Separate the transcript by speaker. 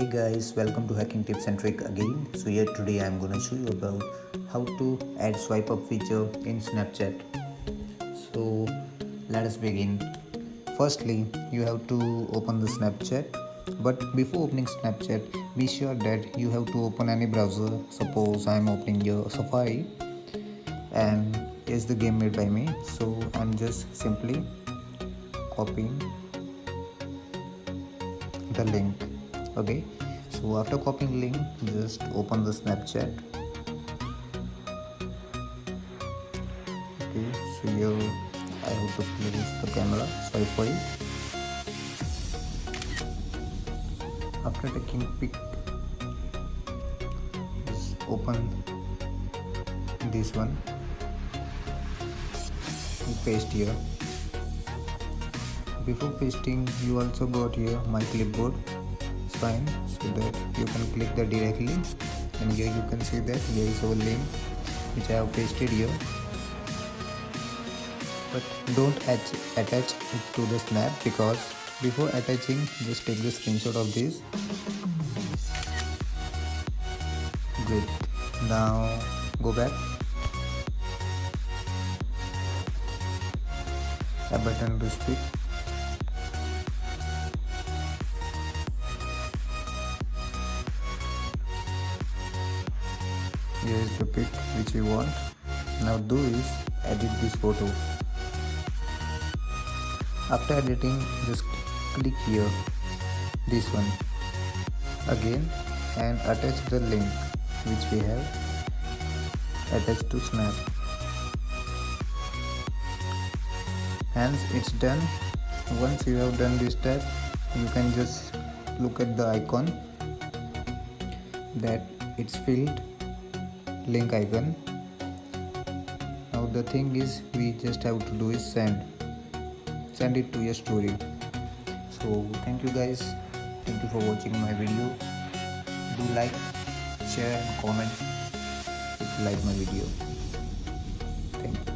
Speaker 1: Hey guys, welcome to Hacking Tips and Trick again. So here today I'm gonna show you about how to add swipe up feature in Snapchat. So let us begin. Firstly, you have to open the Snapchat. But before opening Snapchat, be sure that you have to open any browser. Suppose I'm opening your Safari and here's the game made by me. So I'm just simply copying the link. Okay, so after copying link, just open the Snapchat. Okay, so here I have to place the camera. Sorry for it. After taking pic, just open this one. You paste here. Before pasting, you also got here my clipboard. It's fine, so that you can click that directly, and here you can see that here is our link which I have pasted here. But don't attach it to the snap, because before attaching, just take the screenshot of this. Good. Now go back. A button to speak. Here is the pic which we want. Now do is edit this photo. After editing, just click here, this one again, and attach the link which we have attached to Snap. Hence it's done. Once you have done this step, you can just look at the icon that it's filled, link icon. Now the thing is, we just have to do is send it to your story. So thank you guys, thank you for watching my video. Do like, share and comment if you like my video. Thank you.